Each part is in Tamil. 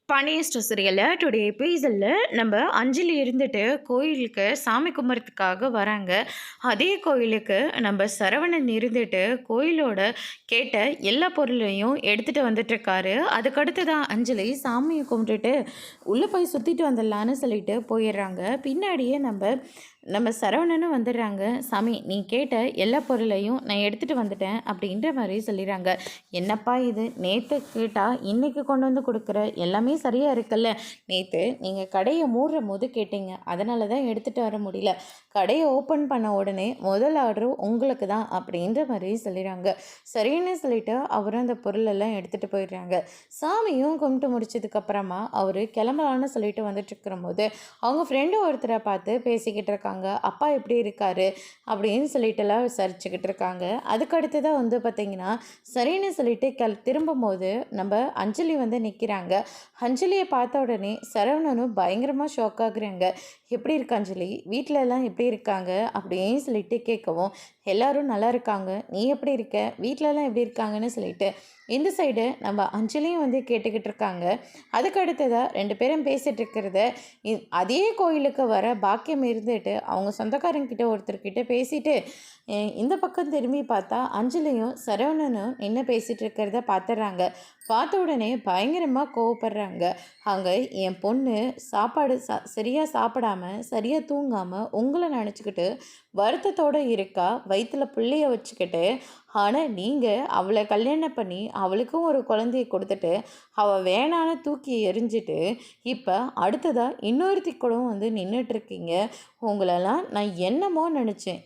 பாண்டியன் ஸ்டோர் சீரியலில் டுடே எபிசோடில் நம்ம அஞ்சலி இருந்துட்டு கோயிலுக்கு சாமி கும்பிட்றதுக்காக வராங்க. அதே கோயிலுக்கு நம்ம சரவணன் இருந்துட்டு கோயிலோட கேட்ட எல்லா பொருளையும் எடுத்துகிட்டு வந்துட்டுருக்காரு. அதுக்கடுத்து தான் அஞ்சலி சாமியை கும்பிட்டுட்டு உள்ளே போய் சுற்றிட்டு வந்துடலான்னு சொல்லிட்டு போயிடுறாங்க. பின்னாடியே நம்ம சரவணனும் வந்துடுறாங்க. சாமி, நீ கேட்ட எல்லா பொருளையும் நான் எடுத்துகிட்டு வந்துட்டேன் அப்படின்ற மாதிரி சொல்லிடுறாங்க. என்னப்பா இது, நேற்று கேட்டால் இன்றைக்கி கொண்டு வந்து கொடுக்குற, எல்லாமே சரியாக இருக்குல்ல. நேற்று நீங்கள் கடையை மூடுற போது கேட்டீங்க, அதனால தான் எடுத்துகிட்டு வர முடியல. கடையை ஓப்பன் பண்ண உடனே முதல் ஆர்டரும் உங்களுக்கு தான் அப்படின்ற மாதிரி சொல்லிடுறாங்க. சரின்னு சொல்லிட்டு அவரும் அந்த பொருளெல்லாம் எடுத்துகிட்டு போயிடுறாங்க. சாமியும் கும்பிட்டு முடிச்சதுக்கப்புறமா அவர் கிளம்பலான்னு சொல்லிட்டு வந்துட்டுருக்கிற போது அவங்க ஃப்ரெண்டு ஒருத்தரை பார்த்து பேசிக்கிட்டு இருக்காங்க. அப்பா எப்படி இருக்காரு அப்படின்னு சொல்லிட்டுலாம் விசாரிச்சுக்கிட்டு இருக்காங்க. அதுக்கடுத்து தான் பார்த்திங்கன்னா சரின்னு சொல்லிட்டு திரும்பும் போது நம்ம அஞ்சலி நிற்கிறாங்க. அஞ்சலியை பார்த்த உடனே சரவணனும் பயங்கரமாக ஷாக் ஆகுறாங்க. எப்படி இருக்கு அஞ்சலி, வீட்டில எல்லாம் எப்படி இருக்காங்க அப்படின்னு சொல்லிட்டு கேட்கவும், எல்லாரும் நல்லா இருக்காங்க, நீ எப்படி இருக்க, வீட்டிலலாம் எப்படி இருக்காங்கன்னு சொல்லிட்டு இந்த சைடு நம்ம அஞ்சலியும் கேட்டுக்கிட்டு இருக்காங்க. அதுக்கு அடுத்ததாக ரெண்டு பேரும் பேசிகிட்டு இருக்கிறத அதே கோயிலுக்கு வர பாக்கியம் இருந்துட்டு அவங்க சொந்தக்காரங்கிட்ட ஒருத்தர்கிட்ட பேசிட்டு இந்த பக்கம் திரும்பி பார்த்தா அஞ்சலியும் சரவணனும் என்ன பேசிகிட்டு இருக்கிறத பார்த்துட்றாங்க. பார்த்த உடனே பயங்கரமாக கோவப்படுறாங்க. அங்கே என் பொண்ணு சாப்பாடு சரியாக சாப்பிடாம சரியாக தூங்காமல் உங்களை நினச்சிக்கிட்டு வருத்தத்தோடு இருக்கா, வயிற்றில் பிள்ளைய வச்சுக்கிட்டு. ஆனால் நீங்கள் அவளை கல்யாணம் பண்ணி அவளுக்கும் ஒரு குழந்தைய கொடுத்துட்டு அவள் வேணான்னு தூக்கி எறிஞ்சிட்டு இப்போ அடுத்ததாக இன்னொருத்தி கூட நின்றுட்டுருக்கீங்க. உங்களெல்லாம் நான் என்னமோ நினச்சேன்.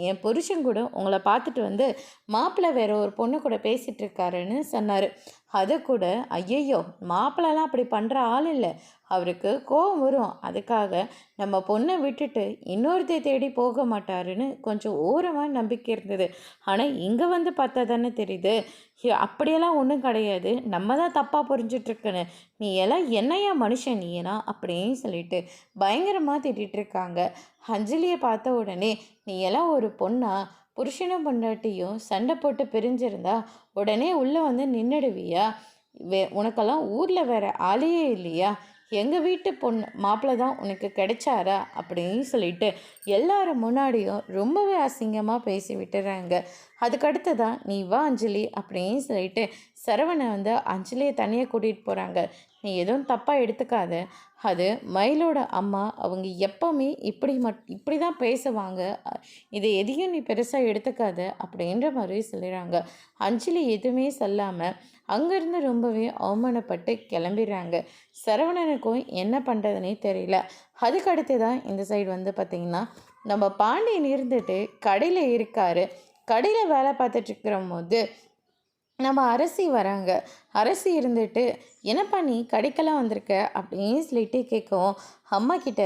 என் புருஷன் கூட உங்களை பார்த்துட்டு மாப்பிள்ளை வேற ஒரு பொண்ணு கூட பேசிகிட்டு இருக்காருன்னு சொன்னார். அதை கூட ஐயையோ, மாப்பிள்ளலாம் அப்படி பண்ணுற ஆள் இல்லை, அவருக்கு கோபம் வரும், அதுக்காக நம்ம பொண்ணை விட்டுட்டு இன்னொருத்தை தேடி போக மாட்டாருன்னு கொஞ்சம் ஓரமாக நம்பிக்கை இருந்தது. ஆனால் இங்கே பார்த்தா தானே தெரியுது அப்படியெல்லாம் ஒன்றும் கிடையாது, நம்ம தான் தப்பாக புரிஞ்சிட்ருக்குன்னு. நீ எல்லாம் என்னையா மனுஷன் நீனா அப்படின்னு சொல்லிட்டு பயங்கரமாக திட்டிகிட்டு இருக்காங்க. அஞ்சலியை பார்த்த உடனே நீ எல்லாம் ஒரு பொண்ணா, புருஷனும் பொண்டாட்டியும் சண்டை போட்டு பிரிஞ்சிருந்தா உடனே உள்ளே நின்றுடுவியா? உனக்கெல்லாம் ஊரில் வேற ஆளையே இல்லையா? எங்கள் வீட்டு பொண்ணு மாப்பிள்ளை தான் உனக்கு கிடைச்சாரா அப்படின்னு சொல்லிட்டு எல்லாரும் முன்னாடியும் ரொம்பவே அசிங்கமாக பேசி விட்டுறாங்க. அதுக்கடுத்து தான் நீ வா அஞ்சலி அப்படின்னு சொல்லிட்டு சரவணை அஞ்சலியை தனியாக கூட்டிகிட்டு போகிறாங்க. நீ எதுவும் தப்பாக எடுத்துக்காத, அது மயிலோட அம்மா, அவங்க எப்போவுமே இப்படி தான் பேசுவாங்க, இதை எதையும் நீ பெருசாக எடுத்துக்காத அப்படின்ற மாதிரி சொல்லிடுறாங்க. அஞ்சலி எதுவுமே சொல்லாமல் அங்கேருந்து ரொம்பவே அவமானப்பட்டு கிளம்பிடுறாங்க. சரவணனுக்கும் என்ன பண்ணுறதுனே தெரியல. அதுக்கடுத்து தான் இந்த சைடு பார்த்திங்கன்னா நம்ம பாண்டியன் இருந்துட்டு கடையில் இருக்கார். கடையில் வேலை பார்த்துட்ருக்கிற போது நம்ம அரசி வராங்க. அரசி இருந்துட்டு என்னப்பா நீ கடைக்கெல்லாம் வந்திருக்க அப்படின்னு சொல்லிட்டு கேட்கவும், அம்மா கிட்ட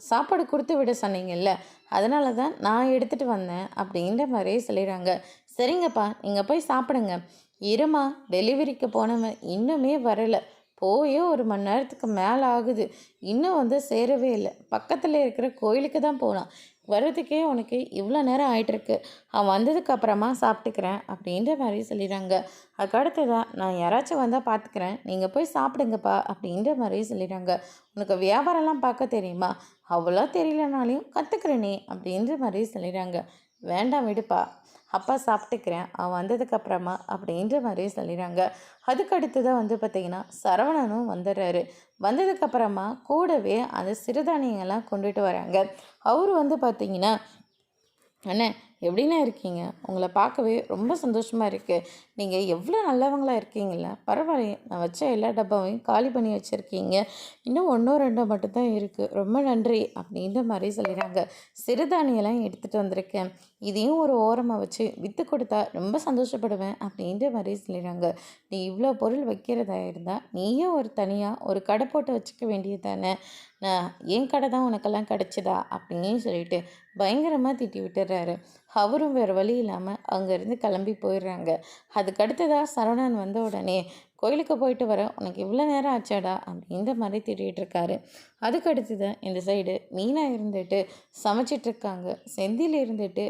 சாப்பாடு கொடுத்து விட சொன்னீங்கல்ல, அதனால தான் நான் எடுத்துகிட்டு வந்தேன் அப்படின்ற மாதிரியே சொல்லிடுறாங்க. சரிங்கப்பா, நீங்கள் போய் சாப்பிடுங்க. இருமா, டெலிவரிக்கு போனவன் இன்னுமே வரலை, போயே 1 மணி நேரத்துக்கு மேலே ஆகுது, இன்னும் சேரவே இல்லை, பக்கத்தில் இருக்கிற கோயிலுக்கு தான் போனான், வர்றதுக்கே உனக்கு இவ்வளோ நேரம் ஆகிட்டுருக்கு, அவன் வந்ததுக்கப்புறமா சாப்பிட்டுக்கிறேன் அப்படின்ற மாதிரி சொல்லிடுறாங்க. அதுக்கடுத்ததான் நான் யாராச்சும் வந்தால் பார்த்துக்கிறேன், நீங்கள் போய் சாப்பிடுங்கப்பா அப்படின்ற மாதிரி சொல்லிடுறாங்க. உனக்கு வியாபாரம்லாம் பார்க்க தெரியுமா? அவ்வளோ தெரியலனாலையும் கற்றுக்குறேனே அப்படின்ற மாதிரி சொல்லிடுறாங்க. வேண்டாம் விடுப்பா, அப்பா சாப்பிட்டுக்கிறேன், அவன் வந்ததுக்கப்புறமா அப்படின்ற மாதிரி சொல்லிடுறாங்க. அதுக்கடுத்து தான் பார்த்திங்கன்னா சரவணனும் வந்துடுறாரு. வந்ததுக்கப்புறமா கூடவே அந்த சிறுதானியங்கள்லாம் கொண்டுட்டு வராங்க. அவர் பார்த்திங்கன்னா, அண்ணே எப்படின்னா இருக்கீங்க, உங்களை பார்க்கவே ரொம்ப சந்தோஷமாக இருக்குது, நீங்கள் எவ்வளோ நல்லவங்களாக இருக்கீங்கள, பரவாயில்ல, நான் வச்ச எல்லா டப்பாவையும் காலி பண்ணி வச்சுருக்கீங்க, இன்னும் 1 2 மட்டும்தான் இருக்குது, ரொம்ப நன்றி அப்படின்ற மாதிரி சொல்லிடுறாங்க. சிறுதானியெல்லாம் எடுத்துகிட்டு வந்திருக்கேன், இதையும் ஒரு ஓரமாக வச்சு விற்று கொடுத்தா ரொம்ப சந்தோஷப்படுவேன் அப்படின்ற மாதிரி சொல்லிடுறாங்க. நீ இவ்வளோ பொருள் வைக்கிறதா இருந்தால் நீயும் ஒரு தனியாக ஒரு கடை போட்டு வச்சுக்க வேண்டியது தானே, நான் என் கடை தான் உனக்கெல்லாம் கிடச்சிதா அப்படின்னு சொல்லிட்டு பயங்கரமாக திட்டி விட்டுறாரு. அவரும் வேறு வழி இல்லாமல் அங்கேருந்து கிளம்பி போயிடுறாங்க. அதுக்கடுத்ததாக சரவணன் வந்த உடனே கோயிலுக்கு போயிட்டு வர உனக்கு இவ்வளோ நேரம் ஆச்சாடா அப்படின்ற மாதிரி திட்டிகிட்டு இருக்காரு. அதுக்கு அடுத்தது இந்த சைடு மீனா இருந்துட்டு சமைச்சிட்ருக்காங்க. செந்தில் இருந்துட்டு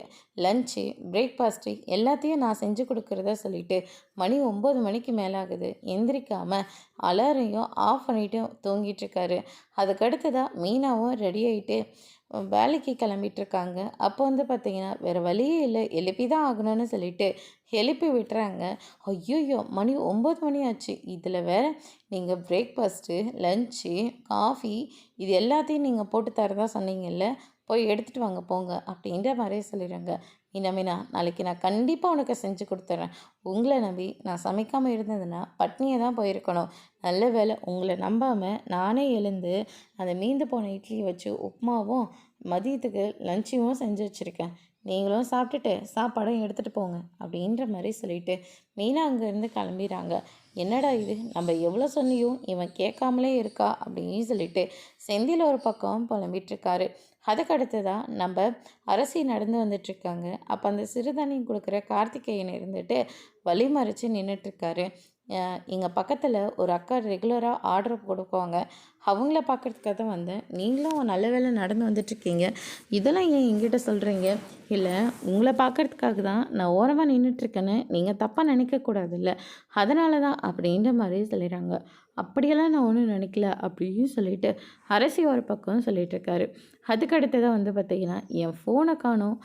லஞ்சு பிரேக்ஃபாஸ்ட்டு எல்லாத்தையும் நான் செஞ்சு கொடுக்குறதா சொல்லிட்டு மணி 9 மணிக்கு மேலே ஆகுது. எந்திரிக்காமல் அலாரையும் ஆஃப் பண்ணிவிட்டு தூங்கிட்டுருக்காரு. அதுக்கடுத்ததாக மீனாவும் ரெடி ஆகிட்டு வேலைக்கு கிளம்பிட்டுருக்காங்க. அப்போ வந்து பார்த்திங்கன்னா வேறு வழியே இல்லை, எழுப்பி தான் ஆகணும்னு சொல்லிட்டு எழுப்பி விட்டுறாங்க. ஐய்யய்யோ! மணி 9 மணி ஆச்சு. இதில் வேறு நீங்கள் பிரேக்ஃபாஸ்ட்டு, லஞ்சு, காஃபி இது எல்லாத்தையும் நீங்கள் போட்டு தரதா சொன்னீங்கல்ல, போய் எடுத்துகிட்டு வாங்க போங்க அப்படின்ற மாதிரியே சொல்லிடுறாங்க. மீனா நாளைக்கு நான் கண்டிப்பாக உனக்கு செஞ்சு கொடுத்துட்றேன். உங்களை நம்பி நான் சமைக்காமல் இருந்ததுன்னா பட்னியை தான் போயிருக்கணும். நல்ல வேலை உங்களை நம்பாமல் நானே எழுந்து அந்த மீந்து போன இட்லியை வச்சு உப்புமாவும் மதியத்துக்கு லஞ்சையும் செஞ்சு வச்சுருக்கேன். நீங்களும் சாப்பிட்டுட்டு சாப்பாடும் எடுத்துகிட்டு போங்க அப்படின்ற மாதிரி சொல்லிட்டு மீனா அங்கேருந்து கிளம்பிடுறாங்க. என்னடா இது, நம்ம எவ்வளோ சொன்னியும் இவன் கேட்காமலே இருக்கா அப்படின்னு சொல்லிட்டு செந்தில் ஒரு பக்கம் புலம்பிகிட்ருக்காரு. அதுக்கு அடுத்ததாக நம்ம அரசி நடந்து வந்துட்டுருக்காங்க. அப்போ அந்த சிறுதானியம் கொடுக்குற கார்த்திகேயன் இருந்துட்டு வழி மறித்து நின்றுட்டுருக்காரு. எங்கள் பக்கத்தில் ஒரு அக்கா ரெகுலராக ஆர்டர் கொடுப்பாங்க. அவங்கள பார்க்குறதுக்காக தான் வந்தேன். நீங்களும் நல்ல வேலை நடந்து வந்துட்டுருக்கீங்க. இதெல்லாம் ஏன் என்கிட்ட சொல்கிறீங்க? இல்லை, உங்களை பார்க்குறதுக்காக தான் நான் ஓரமாக நின்றுட்டுருக்கேன்னு நீங்கள் தப்பாக நினைக்கக்கூடாதுல்ல, அதனால தான் அப்படின்ற மாதிரி சொல்லிடுறாங்க. அப்படியெல்லாம் நான் ஒன்றும் நினைக்கல அப்படின்னு சொல்லிட்டு அரசி ஒரு பக்கம் சொல்லிகிட்ருக்காரு. அதுக்கு அடுத்ததாக வந்து பார்த்திங்கன்னா என் ஃபோனை காணோம்,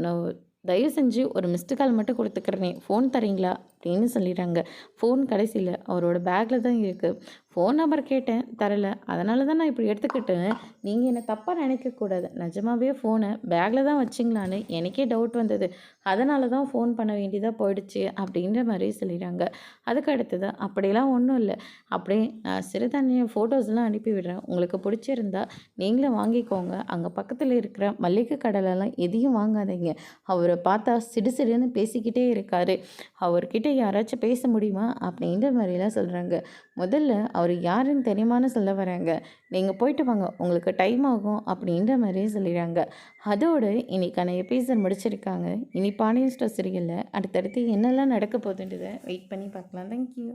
நான் தயவு செஞ்சு ஒரு மிஸ்டு கால் மட்டும் கொடுத்துக்கிறேனே, ஃபோன் தரீங்களா அப்படின்னு சொல்லிடுறாங்க. ஃபோன் கடைசியில் அவரோட பேக்கில் தான் இருக்குது. ஃபோன் நம்பர் கேட்டேன், தரல. அதனால தான் நான் இப்படி எடுத்துக்கிட்டேன். நீங்கள் என்னை தப்பாக நினைக்கக்கூடாது. நிஜமாவே ஃபோனை பேக்கில் தான் வச்சிங்களான்னு எனக்கே டவுட் வந்தது. அதனால தான் ஃபோன் பண்ண வேண்டியதாக போயிடுச்சு அப்படின்ற மாதிரி சொல்லிடுறாங்க. அதுக்கு அடுத்தது அப்படிலாம் ஒன்றும் இல்லை, அப்படியே நான் சிறுதானிய ஃபோட்டோஸ்லாம் அனுப்பி விடுறேன். உங்களுக்கு பிடிச்சிருந்தா நீங்களும் வாங்கிக்கோங்க. அங்கே பக்கத்தில் இருக்கிற மல்லிகை கடையிலலாம் எதையும் வாங்காதீங்க. அவரை பார்த்தா சிடுசிடுன்னு பேசிக்கிட்டே இருக்காரு. அவர்கிட்ட யாராச்சும் பேச முடியுமா அப்படின்ற மாதிரிலாம் சொல்கிறாங்க. முதல்ல அவர் யாருன்னு தெரியுமான்னு சொல்ல வராங்க. நீங்கள் போயிட்டு வாங்க, உங்களுக்கு டைம் ஆகும் அப்படின்ற மாதிரியே சொல்லிடுறாங்க. அதோடு இன்னைக்கான எபிசோட் முடிச்சிருக்காங்க. இனி பாண்டியன் ஸ்டோர் சீரியலில் அடுத்தடுத்து என்னெல்லாம் நடக்க போகுதுன்றதை வெயிட் பண்ணி பார்க்கலாம். தேங்க்யூ.